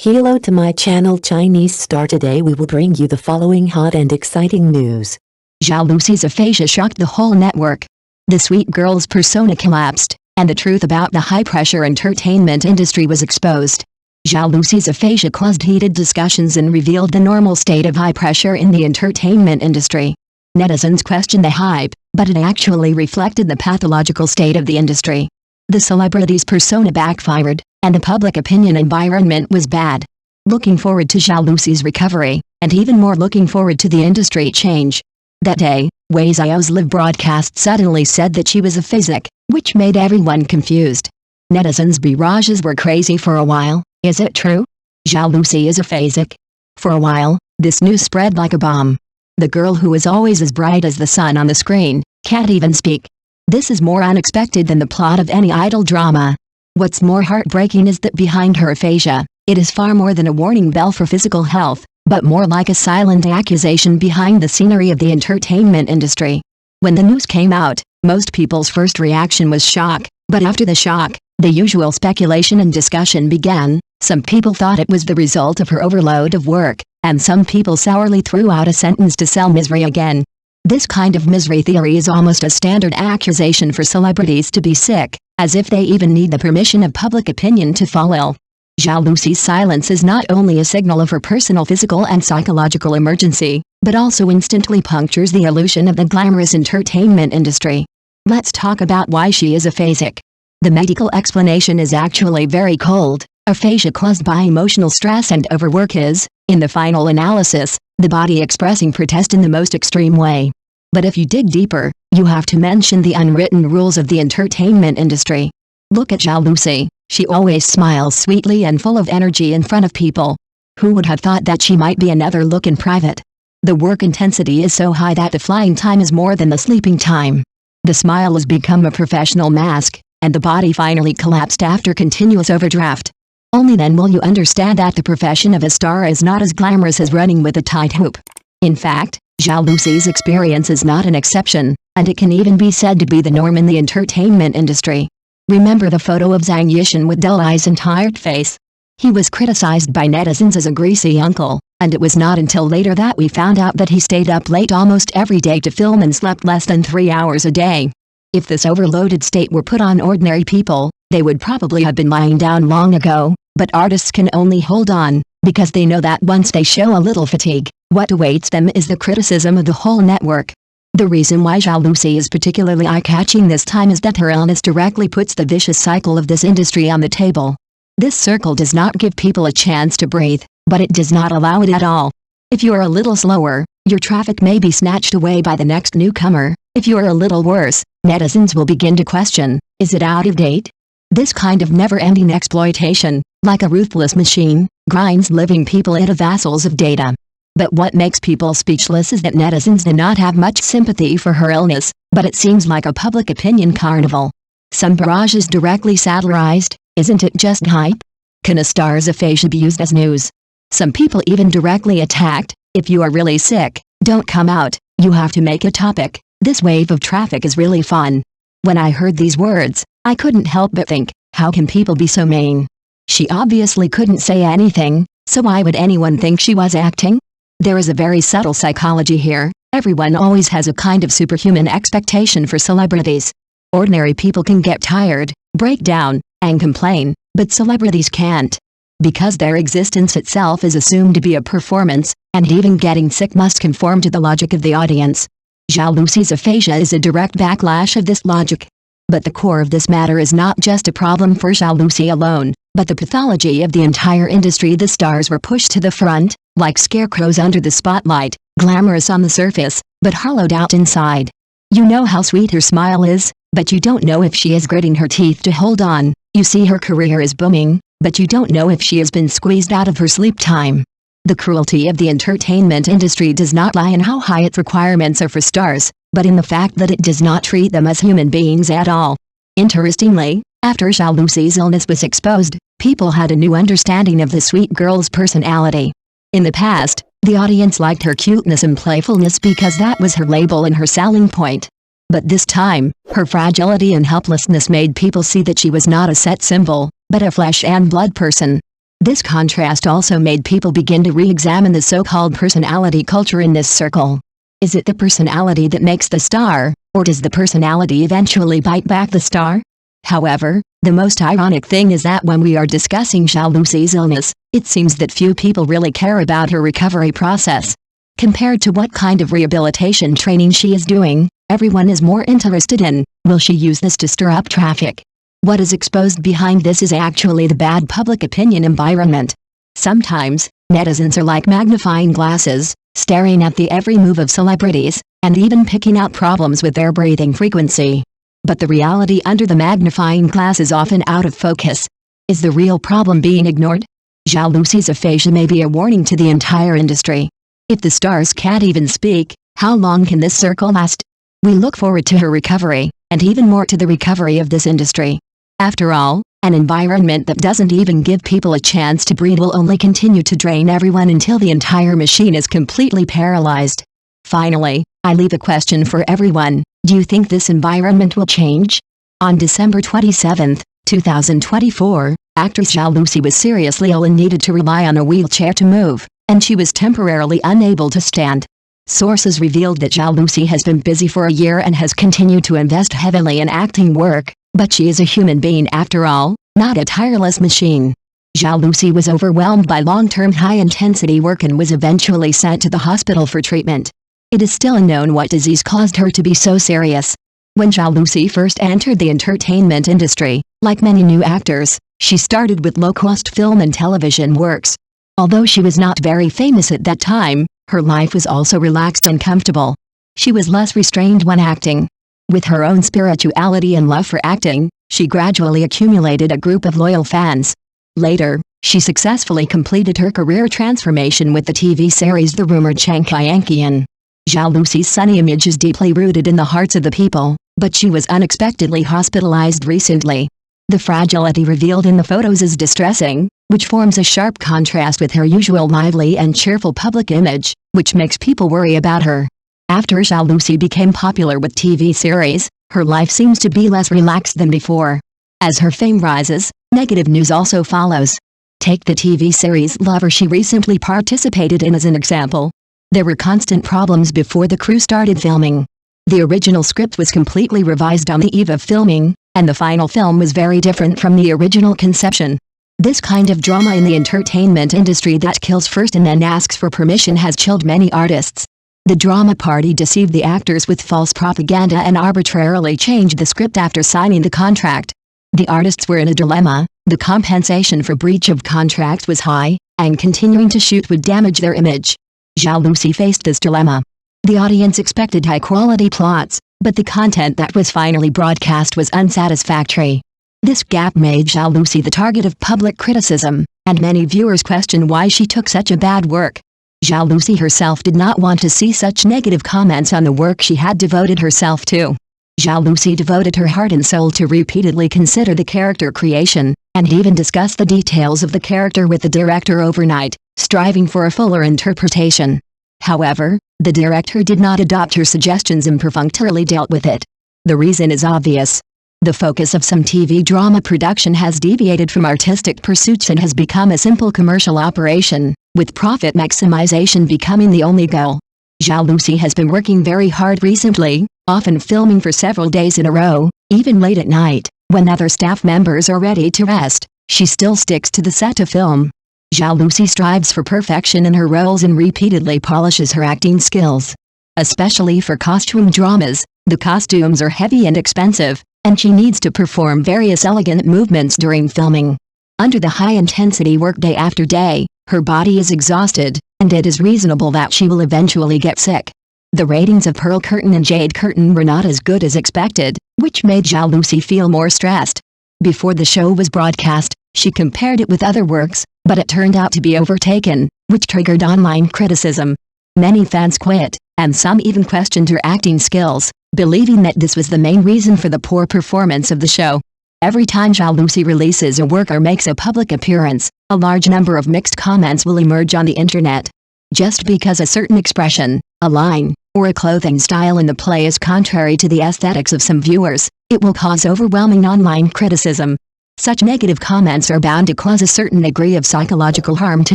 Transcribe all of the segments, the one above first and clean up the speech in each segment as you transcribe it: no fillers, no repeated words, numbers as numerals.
Hello to my channel Chinese Star. Today we will bring you the following hot and exciting news. Zhao Lusi's aphasia shocked the whole network. The sweet girl's persona collapsed, and the truth about the high-pressure entertainment industry was exposed. Zhao Lusi's aphasia caused heated discussions and revealed the normal state of high pressure in the entertainment industry. Netizens questioned the hype, but it actually reflected the pathological state of the industry. The celebrity's persona backfired, and the public opinion environment was bad. Looking forward to Zhao Lusi's recovery, and even more looking forward to the industry change. That day, Wei Xiao's live broadcast suddenly said that she was a phasic, which made everyone confused. Netizens' barrages were crazy for a while. Is it true? Zhao Lusi is a phasic? For a while, this news spread like a bomb. The girl who is always as bright as the sun on the screen can't even speak. This is more unexpected than the plot of any idol drama. What's more heartbreaking is that behind her aphasia, it is far more than a warning bell for physical health, but more like a silent accusation behind the scenery of the entertainment industry. When the news came out, most people's first reaction was shock, but after the shock, the usual speculation and discussion began. Some people thought it was the result of her overload of work, and some people sourly threw out a sentence to sell misery again. This kind of misery theory is almost a standard accusation for celebrities to be sick, as if they even need the permission of public opinion to fall ill. Zhao Lusi's silence is not only a signal of her personal physical and psychological emergency, but also instantly punctures the illusion of the glamorous entertainment industry. Let's talk about why she is a phasic. The medical explanation is actually very cold. Aphasia caused by emotional stress and overwork is, in the final analysis, the body expressing protest in the most extreme way. But if you dig deeper, you have to mention the unwritten rules of the entertainment industry. Look at Zhao Lusi. She always smiles sweetly and full of energy in front of people. Who would have thought that she might be another look in private? The work intensity is so high that the flying time is more than the sleeping time. The smile has become a professional mask, and the body finally collapsed after continuous overdraft. Only then will you understand that the profession of a star is not as glamorous as running with a tight hoop. In fact, Zhao Lusi's experience is not an exception, and it can even be said to be the norm in the entertainment industry. Remember the photo of Zhang Yishan with dull eyes and tired face? He was criticized by netizens as a greasy uncle, and it was not until later that we found out that he stayed up late almost every day to film and slept less than 3 hours a day. If this overloaded state were put on ordinary people, they would probably have been lying down long ago, but artists can only hold on, because they know that once they show a little fatigue, what awaits them is the criticism of the whole network. The reason why Zhao Lusi is particularly eye-catching this time is that her illness directly puts the vicious cycle of this industry on the table. This circle does not give people a chance to breathe, but it does not allow it at all. If you are a little slower, your traffic may be snatched away by the next newcomer. If you are a little worse, netizens will begin to question, is it out of date? This kind of never-ending exploitation, like a ruthless machine, grinds living people into vassals of data. But what makes people speechless is that netizens do not have much sympathy for her illness, but it seems like a public opinion carnival. Some barrages directly satirized, isn't it just hype? Can a star's aphasia be used as news? Some people even directly attacked, if you are really sick, don't come out, you have to make a topic. This wave of traffic is really fun. When I heard these words, I couldn't help but think, how can people be so mean? She obviously couldn't say anything, so why would anyone think she was acting? There is a very subtle psychology here. Everyone always has a kind of superhuman expectation for celebrities. Ordinary people can get tired, break down, and complain, but celebrities can't. Because their existence itself is assumed to be a performance, and even getting sick must conform to the logic of the audience. Zhao Lusi's aphasia is a direct backlash of this logic. But the core of this matter is not just a problem for Zhao Lusi alone, but the pathology of the entire industry. The stars were pushed to the front, like scarecrows under the spotlight, glamorous on the surface, but hollowed out inside. You know how sweet her smile is, but you don't know if she is gritting her teeth to hold on. You see her career is booming, but you don't know if she has been squeezed out of her sleep time. The cruelty of the entertainment industry does not lie in how high its requirements are for stars, but in the fact that it does not treat them as human beings at all. Interestingly, after Zhao Lusi's illness was exposed, people had a new understanding of the sweet girl's personality. In the past, the audience liked her cuteness and playfulness because that was her label and her selling point. But this time, her fragility and helplessness made people see that she was not a set symbol, but a flesh and blood person. This contrast also made people begin to re-examine the so-called personality culture in this circle. Is it the personality that makes the star, or does the personality eventually bite back the star? However, the most ironic thing is that when we are discussing Zhao Lusi's illness, it seems that few people really care about her recovery process. Compared to what kind of rehabilitation training she is doing, everyone is more interested in, will she use this to stir up traffic? What is exposed behind this is actually the bad public opinion environment. Sometimes, netizens are like magnifying glasses, staring at the every move of celebrities, and even picking out problems with their breathing frequency. But the reality under the magnifying glass is often out of focus. Is the real problem being ignored? Zhao Lusi's aphasia may be a warning to the entire industry. If the stars can't even speak, how long can this circle last? We look forward to her recovery, and even more to the recovery of this industry. After all, an environment that doesn't even give people a chance to breathe will only continue to drain everyone until the entire machine is completely paralyzed. Finally, I leave a question for everyone. Do you think this environment will change? On December 27, 2024, actress Zhao Lusi was seriously ill and needed to rely on a wheelchair to move, and she was temporarily unable to stand. Sources revealed that Zhao Lusi has been busy for a year and has continued to invest heavily in acting work, but she is a human being after all, not a tireless machine. Zhao Lusi was overwhelmed by long-term high-intensity work and was eventually sent to the hospital for treatment. It is still unknown what disease caused her to be so serious. When Zhao Lusi first entered the entertainment industry, like many new actors, she started with low-cost film and television works. Although she was not very famous at that time, her life was also relaxed and comfortable. She was less restrained when acting. With her own spirituality and love for acting, she gradually accumulated a group of loyal fans. Later, she successfully completed her career transformation with the TV series The Rumored Shanghaiankian. Zhao Lusi's sunny image is deeply rooted in the hearts of the people, but she was unexpectedly hospitalized recently. The fragility revealed in the photos is distressing, which forms a sharp contrast with her usual lively and cheerful public image, which makes people worry about her. After Zhao Lusi became popular with TV series, her life seems to be less relaxed than before. As her fame rises, negative news also follows. Take the TV series Lover she recently participated in as an example. There were constant problems before the crew started filming. The original script was completely revised on the eve of filming, and the final film was very different from the original conception. This kind of drama in the entertainment industry that kills first and then asks for permission has chilled many artists. The drama party deceived the actors with false propaganda and arbitrarily changed the script after signing the contract. The artists were in a dilemma. The compensation for breach of contract was high, and continuing to shoot would damage their image. Zhao Lusi faced this dilemma. The audience expected high-quality plots, but the content that was finally broadcast was unsatisfactory. This gap made Zhao Lusi the target of public criticism, and many viewers questioned why she took such a bad work. Zhao Lusi herself did not want to see such negative comments on the work she had devoted herself to. Zhao Lusi devoted her heart and soul to repeatedly consider the character creation, and even discuss the details of the character with the director overnight, striving for a fuller interpretation. However, the director did not adopt her suggestions and perfunctorily dealt with it. The reason is obvious. The focus of some TV drama production has deviated from artistic pursuits and has become a simple commercial operation, with profit maximization becoming the only goal. Zhao Lusi has been working very hard recently, often filming for several days in a row, even late at night, when other staff members are ready to rest. She still sticks to the set to film. Zhao Lusi strives for perfection in her roles and repeatedly polishes her acting skills. Especially for costume dramas, the costumes are heavy and expensive, and she needs to perform various elegant movements during filming. Under the high-intensity work day after day, her body is exhausted, and it is reasonable that she will eventually get sick. The ratings of Pearl Curtain and Jade Curtain were not as good as expected, which made Zhao Lusi feel more stressed. Before the show was broadcast, she compared it with other works, but it turned out to be overtaken, which triggered online criticism. Many fans quit, and some even questioned her acting skills, believing that this was the main reason for the poor performance of the show. Every time Zhao Lusi releases a work or makes a public appearance, a large number of mixed comments will emerge on the internet. Just because a certain expression, a line, or a clothing style in the play is contrary to the aesthetics of some viewers, it will cause overwhelming online criticism. Such negative comments are bound to cause a certain degree of psychological harm to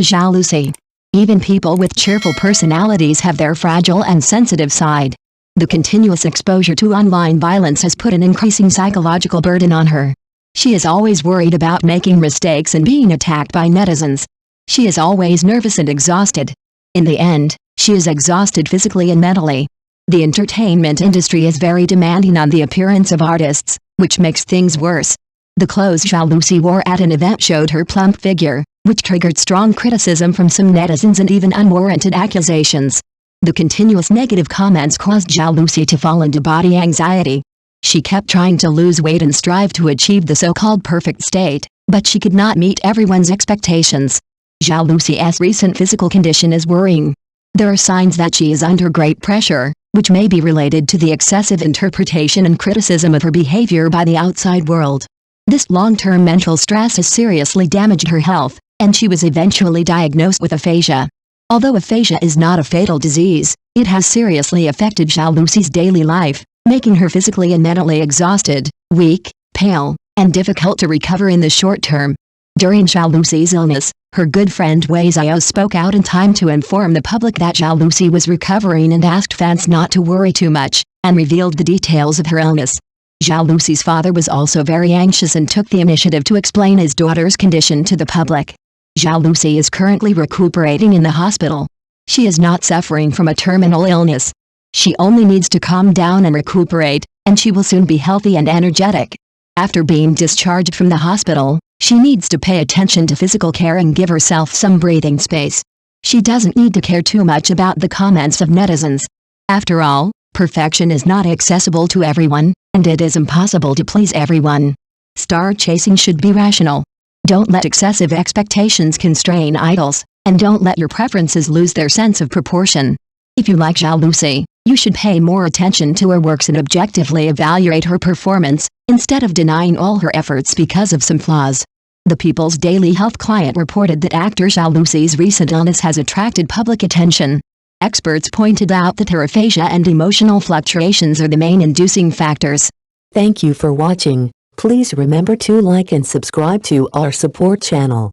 Zhao Lusi. Even people with cheerful personalities have their fragile and sensitive side. The continuous exposure to online violence has put an increasing psychological burden on her. She is always worried about making mistakes and being attacked by netizens. She is always nervous and exhausted. In the end, she is exhausted physically and mentally. The entertainment industry is very demanding on the appearance of artists, which makes things worse. The clothes Zhao Lusi wore at an event showed her plump figure, which triggered strong criticism from some netizens and even unwarranted accusations. The continuous negative comments caused Zhao Lusi to fall into body anxiety. She kept trying to lose weight and strive to achieve the so-called perfect state, but she could not meet everyone's expectations. Zhao Lusi's recent physical condition is worrying. There are signs that she is under great pressure, which may be related to the excessive interpretation and criticism of her behavior by the outside world. This long-term mental stress has seriously damaged her health, and she was eventually diagnosed with aphasia. Although aphasia is not a fatal disease, it has seriously affected Zhao Lusi's daily life, making her physically and mentally exhausted, weak, pale, and difficult to recover in the short term. During Zhao Lusi's illness, her good friend Wei Xiao spoke out in time to inform the public that Zhao Lusi was recovering and asked fans not to worry too much, and revealed the details of her illness. Zhao Lusi's father was also very anxious and took the initiative to explain his daughter's condition to the public. Zhao Lusi is currently recuperating in the hospital. She is not suffering from a terminal illness. She only needs to calm down and recuperate, and she will soon be healthy and energetic. After being discharged from the hospital, she needs to pay attention to physical care and give herself some breathing space. She doesn't need to care too much about the comments of netizens. After all, perfection is not accessible to everyone, and it is impossible to please everyone. Star chasing should be rational. Don't let excessive expectations constrain idols, and don't let your preferences lose their sense of proportion. If you like Zhao Lusi, you should pay more attention to her works and objectively evaluate her performance, instead of denying all her efforts because of some flaws. The People's Daily Health client reported that actor Zhao Lusi's recent illness has attracted public attention. Experts pointed out that her aphasia and emotional fluctuations are the main inducing factors. Thank you for watching. Please remember to like and subscribe to our support channel.